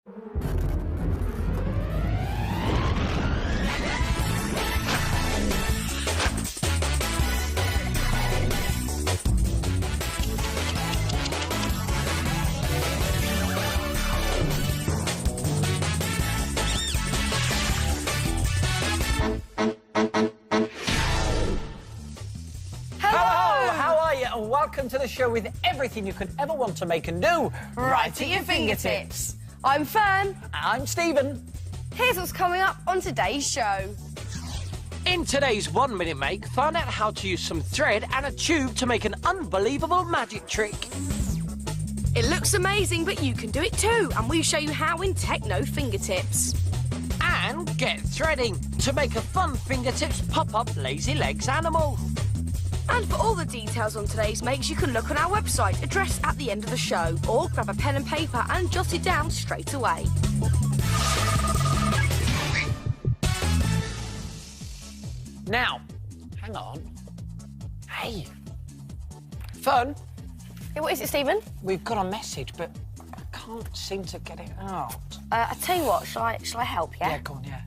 Welcome to the show with everything you could ever want to make and do right at your fingertips. I'm Fearne. I'm Stephen. Here's what's coming up on today's show. In today's 1 Minute Make, find out how to use some thread and a tube to make an unbelievable magic trick. It looks amazing, but you can do it too, and we show you how in Techno Fingertips. And get threading to make a fun fingertips pop-up lazy legs animal. And for all the details on today's makes, you can look on our website, addressed at the end of the show, or grab a pen and paper and jot it down straight away. Now, hang on. Hey, Fearne. Hey, what is it, Stephen? We've got a message, but I can't seem to get it out. I tell you what, shall I help, yeah? Yeah, go on, yeah.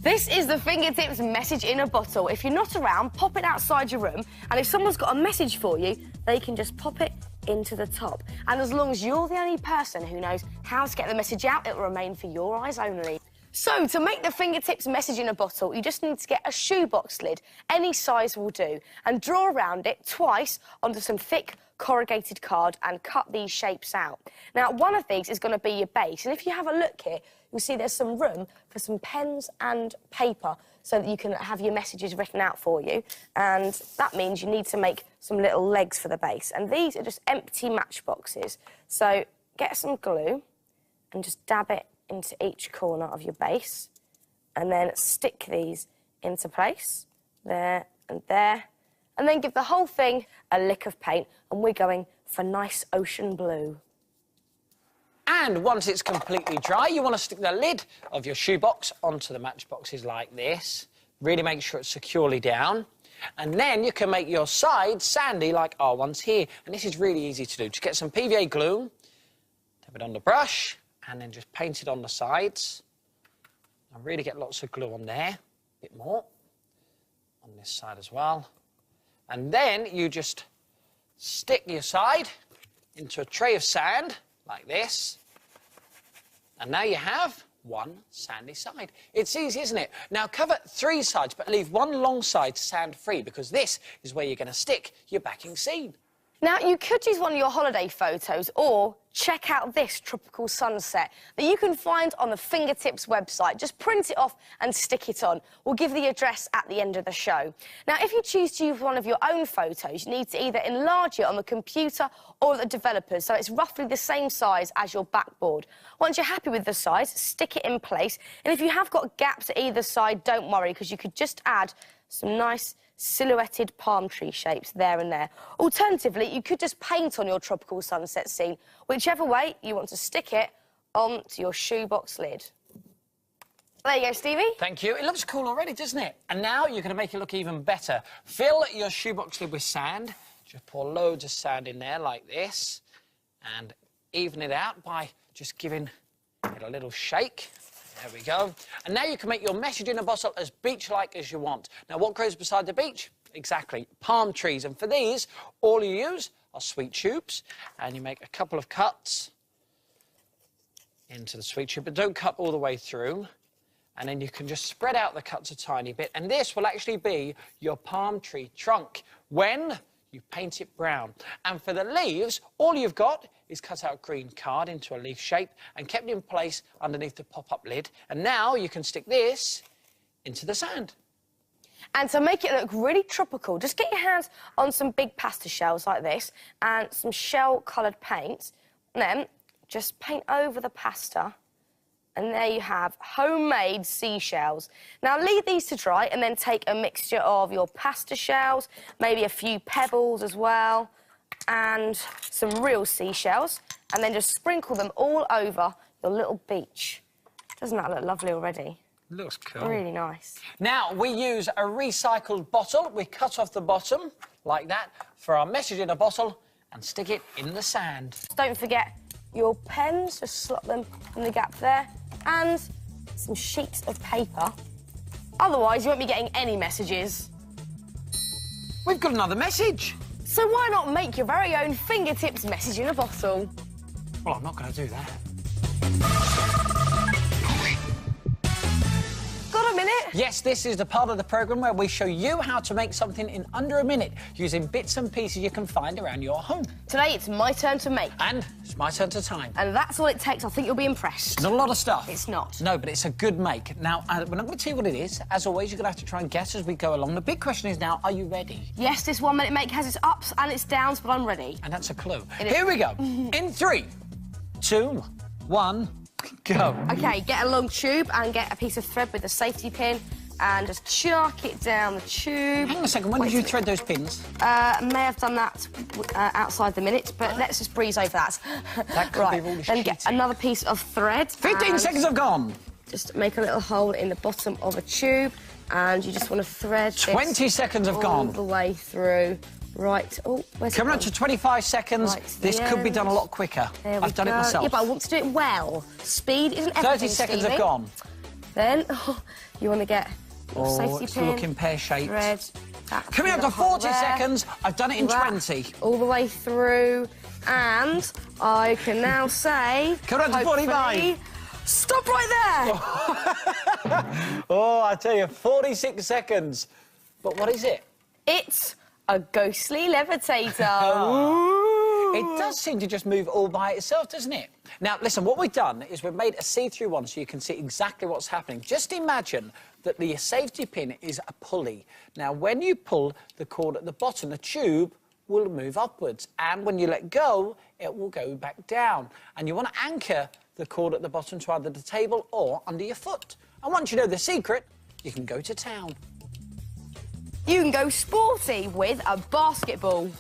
This is the Fingertips message in a bottle. If you're not around, pop it outside your room, and if someone's got a message for you, they can just pop it into the top. And as long as you're the only person who knows how to get the message out, it will remain for your eyes only. So, to make the Fingertips message in a bottle, you just need to get a shoebox lid. Any size will do. And draw around it twice onto some thick corrugated card and cut these shapes out. Now, one of these is going to be your base. And if you have a look here, you'll see there's some room for some pens and paper so that you can have your messages written out for you. And that means you need to make some little legs for the base. And these are just empty matchboxes. So, get some glue and just dab it into each corner of your base, and then stick these into place, there and there, and then give the whole thing a lick of paint, and we're going for nice ocean blue. And once it's completely dry, you want to stick the lid of your shoebox onto the matchboxes like this. Really make sure it's securely down. And then you can make your sides sandy like our ones here. And this is really easy to do. Just get some PVA glue, dab it on the brush, and then just paint it on the sides. And really get lots of glue on there. A bit more. On this side as well. And then you just stick your side into a tray of sand, like this. And now you have one sandy side. It's easy, isn't it? Now cover 3 sides, but leave one long side sand-free, because this is where you're going to stick your backing scene. Now, you could use one of your holiday photos, or check out this tropical sunset that you can find on the Fingertips website. Just print it off and stick it on. We'll give the address at the end of the show. Now, if you choose to use one of your own photos, you need to either enlarge it on the computer or the developers, so it's roughly the same size as your backboard. Once you're happy with the size, stick it in place. And if you have got gaps at either side, don't worry, because you could just add some nice silhouetted palm tree shapes there and there. Alternatively, you could just paint on your tropical sunset scene, whichever way you want to stick it onto your shoebox lid. There you go, Stevie. Thank you. It looks cool already, doesn't it? And now you're going to make it look even better. Fill your shoebox lid with sand. Just pour loads of sand in there like this, and even it out by just giving it a little shake. There we go. And now you can make your message in a bottle as beach-like as you want. Now, what grows beside the beach? Exactly, palm trees. And for these, all you use are sweet tubes. And you make a couple of cuts into the sweet tube, but don't cut all the way through. And then you can just spread out the cuts a tiny bit. And this will actually be your palm tree trunk when you paint it brown. And for the leaves, all you've got is cut out green card into a leaf shape and kept in place underneath the pop-up lid. And now you can stick this into the sand. And to make it look really tropical, just get your hands on some big pasta shells like this and some shell-coloured paint. And then just paint over the pasta. And there you have homemade seashells. Now, leave these to dry and then take a mixture of your pasta shells, maybe a few pebbles as well, and some real seashells, and then just sprinkle them all over your little beach. Doesn't that look lovely already? Looks cool. Really nice. Now, we use a recycled bottle. We cut off the bottom, like that, for our message in a bottle and stick it in the sand. Don't forget your pens, just slot them in the gap there, and some sheets of paper. Otherwise, you won't be getting any messages. We've got another message. So why not make your very own fingertips message in a bottle? Well, I'm not going to do that. Got a minute? Yes, this is the part of the programme where we show you how to make something in under a minute using bits and pieces you can find around your home. Today, it's my turn to make. And it's my turn to time. And that's all it takes. I think you'll be impressed. Not a lot of stuff. It's not. No, but it's a good make. Now, we're not going to tell you what it is. As always, you're going to have to try and guess as we go along. The big question is now, are you ready? Yes, this 1 minute make has its ups and its downs, but I'm ready. And that's a clue. Here we go. In 3, 2, 1, go. OK, get a long tube and get a piece of thread with a safety pin and just chuck it down the tube. Hang on a second, when did you thread those pins? May have done that outside the minute, but let's just breeze over that. That could be really Then get another piece of thread. 15 seconds have gone. Just make a little hole in the bottom of a tube, and you just want to thread 20 seconds have gone. all the way through. Right. Oh, where's Coming it up to 25 seconds. Right, This could be done a lot quicker. I've done it myself. Yeah, but I want to do it well. Speed isn't everything, 30 seconds Stevie. have gone. Then you want to get a safety it's pin. looking pear-shaped. Thread. Coming up to 40 seconds. I've done it in 20. All the way through, and I can now say. Coming up to 45. Stop right there! Oh, I tell you, 46 seconds. But what is it? It's a ghostly levitator. It does seem to just move all by itself, doesn't it? Now, listen, what we've done is we've made a see-through one so you can see exactly what's happening. Just imagine that the safety pin is a pulley. Now, when you pull the cord at the bottom, the tube will move upwards, and when you let go, it will go back down. And you want to anchor the cord at the bottom to either the table or under your foot. And once you know the secret, you can go to town. You can go sporty with a basketball.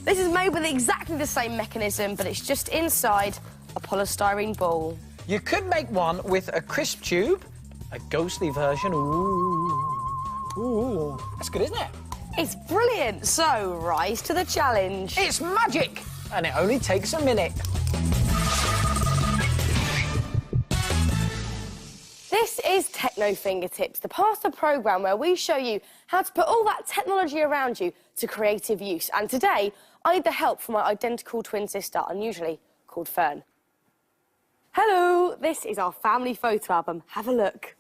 This is made with exactly the same mechanism, but it's just inside a polystyrene ball. You could make one with a crisp tube, a ghostly version. Ooh, that's good, isn't it? It's brilliant. So, rise to the challenge. It's magic, and it only takes a minute. This is Techno Fingertips, the part of the programme where we show you how to put all that technology around you to creative use. And today, I need the help from my identical twin sister, unusually called Fearne. Hello, this is our family photo album. Have a look.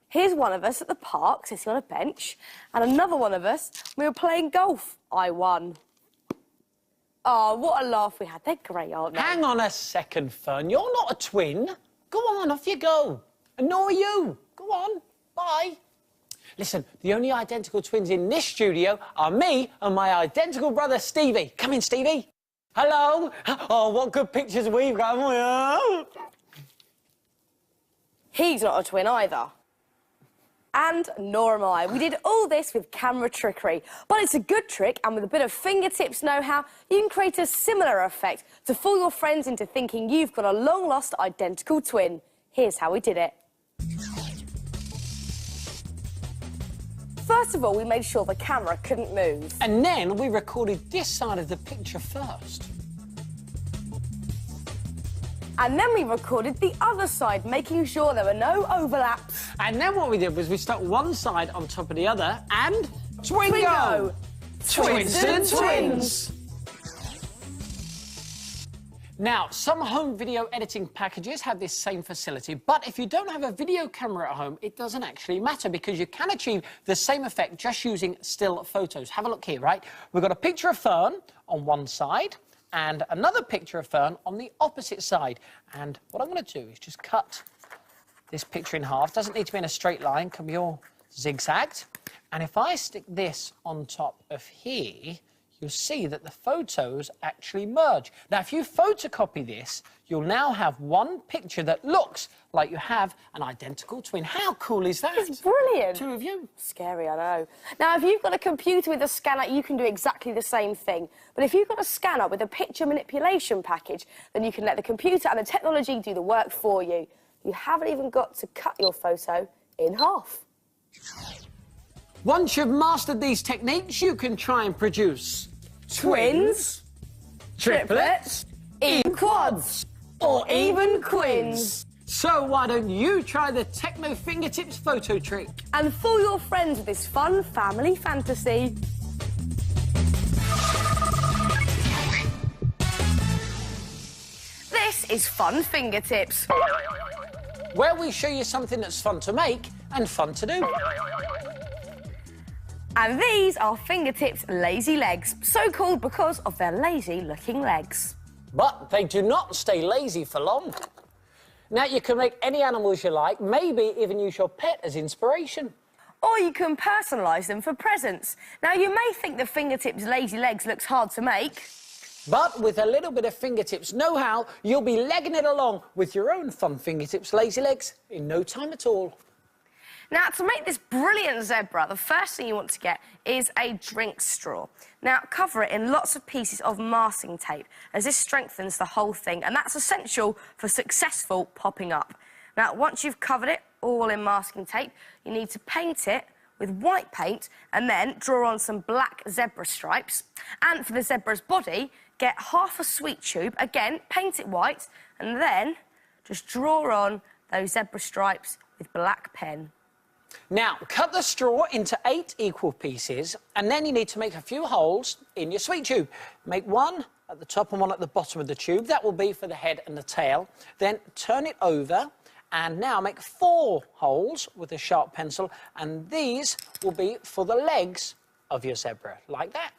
Here's one of us at the park, sitting on a bench, and another one of us, we were playing golf. I won. Oh, what a laugh we had. They're great, aren't they? Hang on a second, Fearne. You're not a twin. Go on, off you go. And nor are you. Go on. Bye. Listen, the only identical twins in this studio are me and my identical brother, Stevie. Come in, Stevie. Hello. Oh, what good pictures we've got, haven't we? He's not a twin either. And nor am I. We did all this with camera trickery. But it's a good trick, and with a bit of fingertips know-how, you can create a similar effect to fool your friends into thinking you've got a long-lost identical twin. Here's how we did it. First of all, we made sure the camera couldn't move. And then we recorded this side of the picture first. And then we recorded the other side, making sure there were no overlaps. And then what we did was we stuck one side on top of the other and... Twingo! Twinston Twins! Now, some home video editing packages have this same facility, but if you don't have a video camera at home, it doesn't actually matter because you can achieve the same effect just using still photos. Have a look here, right? We've got a picture of Fearne on one side and another picture of Fearne on the opposite side. And what I'm going to do is just cut this picture in half. Doesn't need to be in a straight line, can be all zigzagged. And if I stick this on top of here, you'll see that the photos actually merge. Now, if you photocopy this, you'll now have one picture that looks like you have an identical twin. How cool is that? It's brilliant. Two of you. Scary, I know. Now, if you've got a computer with a scanner, you can do exactly the same thing. But if you've got a scanner with a picture manipulation package, then you can let the computer and the technology do the work for you. You haven't even got to cut your photo in half. Once you've mastered these techniques, you can try and produce Twins, triplets, in quads. or even Quins. So why don't you try the Techno fingertips photo trick? And fool your friends with this fun family fantasy. This is Fun Fingertips, where we show you something that's fun to make and fun to do. and these are Fingertips lazy legs, so called because of their lazy-looking legs. But they do not stay lazy for long. Now, you can make any animals you like, maybe even use your pet as inspiration. Or you can personalise them for presents. Now, you may think the Fingertips lazy legs looks hard to make. But with a little bit of Fingertips know-how, you'll be legging it along with your own fun Fingertips lazy legs in no time at all. Now, to make this brilliant zebra, the first thing you want to get is a drink straw. Now, cover it in lots of pieces of masking tape, as this strengthens the whole thing, and that's essential for successful popping up. Now, once you've covered it all in masking tape, you need to paint it with white paint and then draw on some black zebra stripes. And for the zebra's body, get half a sweet tube, again, paint it white, and then just draw on those zebra stripes with black pen. Now, cut the straw into 8 equal pieces, and then you need to make a few holes in your sweet tube. Make one at the top and one at the bottom of the tube. That will be for the head and the tail. Then turn it over, and now make 4 holes with a sharp pencil, and these will be for the legs of your zebra, like that.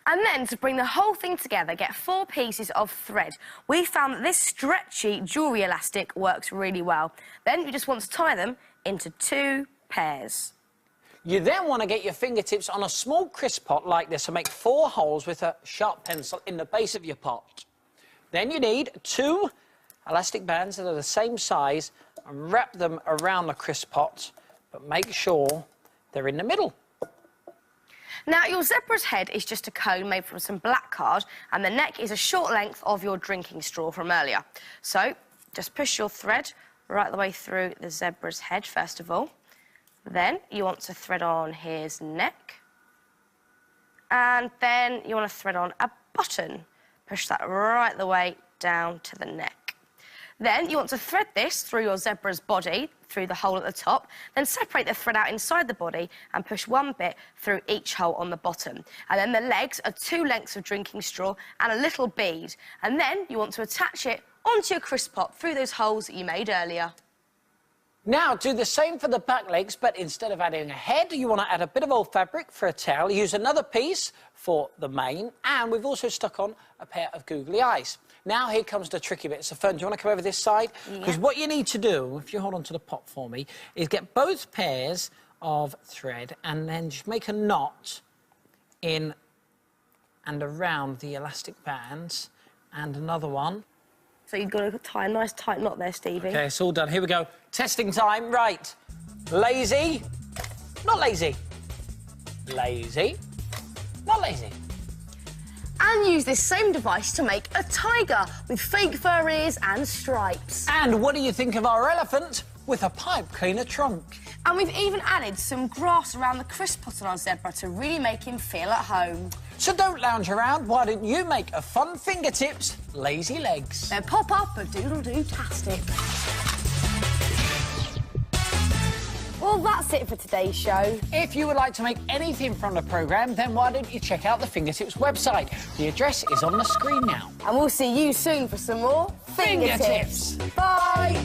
And then, to bring the whole thing together, get 4 pieces of thread. We found that this stretchy jewellery elastic works really well. Then you just want to tie them into 2 pairs. You then want to get your fingertips on a small crisp pot like this and make 4 holes with a sharp pencil in the base of your pot. Then you need 2 elastic bands that are the same size and wrap them around the crisp pot, but make sure they're in the middle. Now, your zebra's head is just a cone made from some black card, and the neck is a short length of your drinking straw from earlier. So, just push your thread right the way through the zebra's head, first of all. Then, you want to thread on his neck. And then you want to thread on a button. Push that right the way down to the neck. Then, you want to thread this through your zebra's body, through the hole at the top, then separate the thread out inside the body and push one bit through each hole on the bottom. And then the legs are 2 lengths of drinking straw and a little bead. And then you want to attach it onto your crisp pot through those holes that you made earlier. Now, do the same for the back legs, but instead of adding a head, you want to add a bit of old fabric for a tail. Use another piece for the mane, and we've also stuck on a pair of googly eyes. Now, here comes the tricky bit. So, Fearne, do you want to come over this side? Because what you need to do, if you hold on to the pot for me, is get both pairs of thread and then just make a knot in and around the elastic bands, and another one. So you've got to tie a nice tight knot there, Stevie. OK, it's all done. Here we go. Testing time. Right. Lazy. Not lazy. Lazy. Not lazy. And use this same device to make a tiger with fake fur ears and stripes. And what do you think of our elephant with a pipe cleaner trunk? And we've even added some grass around the crisp pot on our zebra to really make him feel at home. So don't lounge around. Why don't you make a fun fingertips lazy legs? Then pop up a doodle-doo-tastic. Well, that's it for today's show. If you would like to make anything from the programme, then why don't you check out the Fingertips website? The address is on the screen now. And we'll see you soon for some more Fingertips. Bye!